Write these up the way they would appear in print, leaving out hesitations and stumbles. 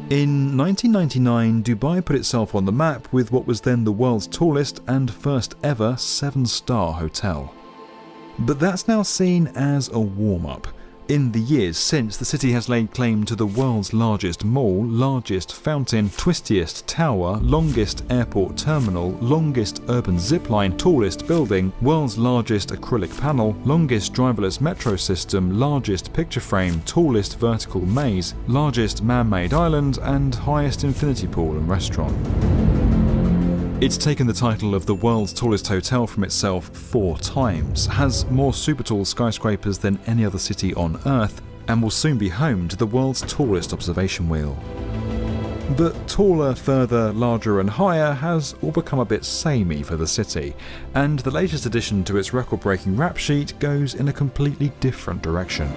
In 1999, Dubai put itself on the map with what was then the world's tallest and first ever 7-star hotel. But that's now seen as a warm-up. In the years since, the city has laid claim to the world's largest mall, largest fountain, twistiest tower, longest airport terminal, longest urban zipline, tallest building, world's largest acrylic panel, longest driverless metro system, largest picture frame, tallest vertical maze, largest man-made island, and highest infinity pool and restaurant. It's taken the title of the world's tallest hotel from itself 4 times, has more super tall skyscrapers than any other city on Earth, and will soon be home to the world's tallest observation wheel. But taller, further, larger and higher has all become a bit samey for the city, and the latest addition to its record-breaking rap sheet goes in a completely different direction.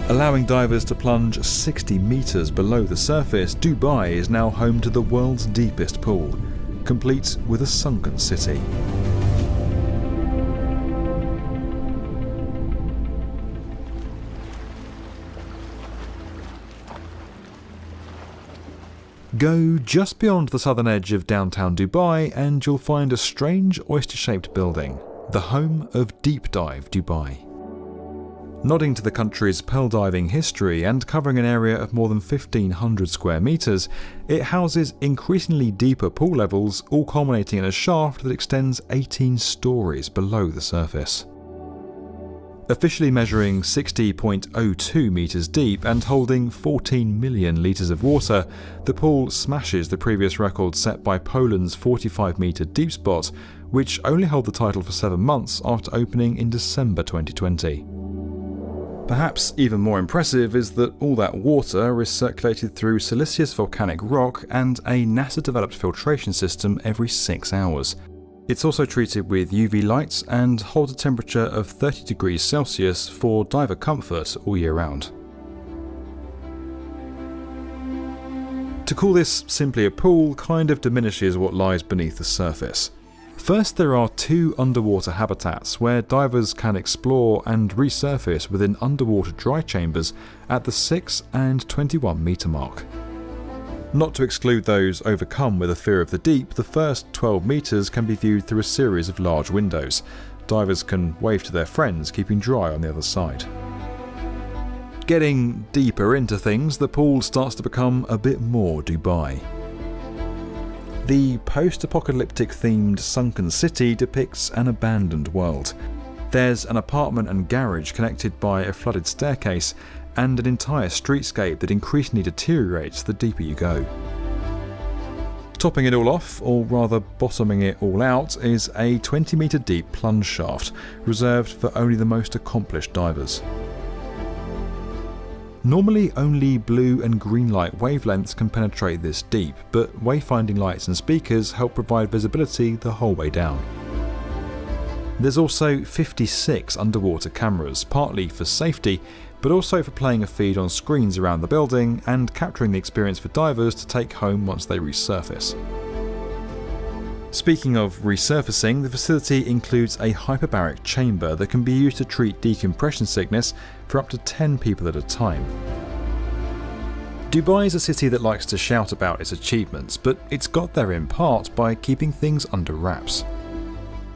Allowing divers to plunge 60 metres below the surface, Dubai is now home to the world's deepest pool, complete with a sunken city. Go just beyond the southern edge of downtown Dubai and you'll find a strange oyster-shaped building, the home of Deep Dive Dubai. Nodding to the country's pearl diving history and covering an area of more than 1,500 square metres, it houses increasingly deeper pool levels, all culminating in a shaft that extends 18 stories below the surface. Officially measuring 60.02 metres deep and holding 14 million litres of water, the pool smashes the previous record set by Poland's 45-metre deep spot, which only held the title for 7 months after opening in December 2020. Perhaps even more impressive is that all that water is circulated through siliceous volcanic rock and a NASA-developed filtration system every 6 hours. It's also treated with UV lights and holds a temperature of 30 degrees Celsius for diver comfort all year round. To call this simply a pool kind of diminishes what lies beneath the surface. First, there are 2 underwater habitats where divers can explore and resurface within underwater dry chambers at the 6 and 21 metre mark. Not to exclude those overcome with a fear of the deep, the first 12 metres can be viewed through a series of large windows. Divers can wave to their friends, keeping dry on the other side. Getting deeper into things, the pool starts to become a bit more Dubai. The post-apocalyptic themed sunken city depicts an abandoned world. There's an apartment and garage connected by a flooded staircase, and an entire streetscape that increasingly deteriorates the deeper you go. Topping it all off, or rather bottoming it all out, is a 20-metre deep plunge shaft, reserved for only the most accomplished divers. Normally only blue and green light wavelengths can penetrate this deep, but wayfinding lights and speakers help provide visibility the whole way down. There's also 56 underwater cameras, partly for safety, but also for playing a feed on screens around the building and capturing the experience for divers to take home once they resurface. Speaking of resurfacing, the facility includes a hyperbaric chamber that can be used to treat decompression sickness for up to 10 people at a time. Dubai is a city that likes to shout about its achievements, but it's got there in part by keeping things under wraps.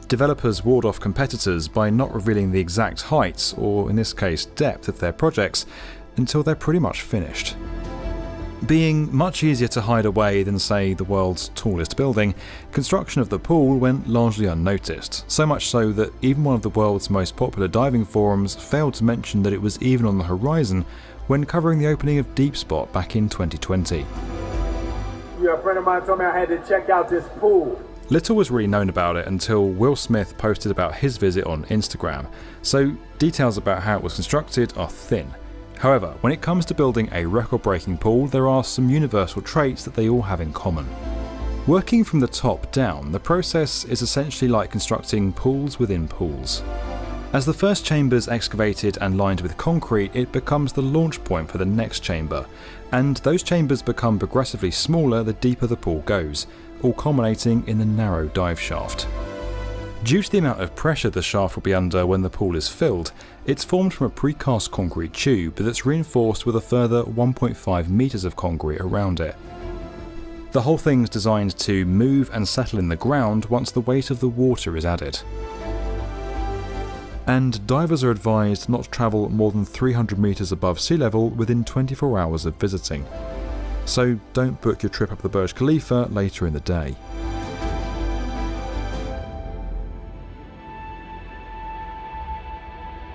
Developers ward off competitors by not revealing the exact heights, or in this case depth, of their projects until they're pretty much finished. Being much easier to hide away than, say, the world's tallest building, construction of the pool went largely unnoticed, so much so that even one of the world's most popular diving forums failed to mention that it was even on the horizon when covering the opening of Deep Spot back in 2020. Yeah, a friend of mine told me I had to check out this pool. Little was really known about it until Will Smith posted about his visit on Instagram, so details about how it was constructed are thin. However, when it comes to building a record-breaking pool, there are some universal traits that they all have in common. Working from the top down, the process is essentially like constructing pools within pools. As the first chamber is excavated and lined with concrete, it becomes the launch point for the next chamber, and those chambers become progressively smaller the deeper the pool goes, all culminating in the narrow dive shaft. Due to the amount of pressure the shaft will be under when the pool is filled, it's formed from a precast concrete tube that's reinforced with a further 1.5 metres of concrete around it. The whole thing's designed to move and settle in the ground once the weight of the water is added. And divers are advised not to travel more than 300 metres above sea level within 24 hours of visiting. So don't book your trip up the Burj Khalifa later in the day.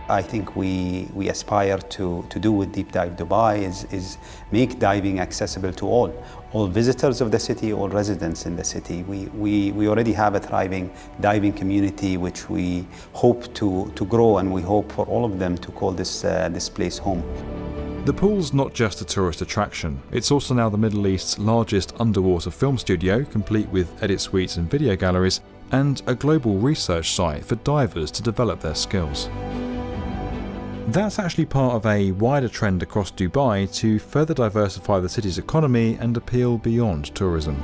I think we aspire to do with Deep Dive Dubai is make diving accessible to all visitors of the city, all residents in the city. We already have a thriving diving community which we hope to grow, and we hope for all of them to call this place home. The pool's not just a tourist attraction, it's also now the Middle East's largest underwater film studio, complete with edit suites and video galleries, and a global research site for divers to develop their skills. That's actually part of a wider trend across Dubai to further diversify the city's economy and appeal beyond tourism.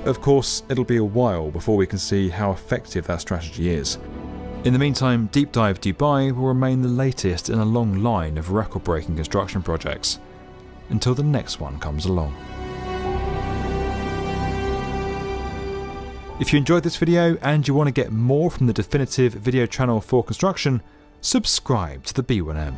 Of course, it'll be a while before we can see how effective that strategy is. In the meantime, Deep Dive Dubai will remain the latest in a long line of record-breaking construction projects, until the next one comes along. If you enjoyed this video and you want to get more from the definitive video channel for construction, subscribe to the B1M.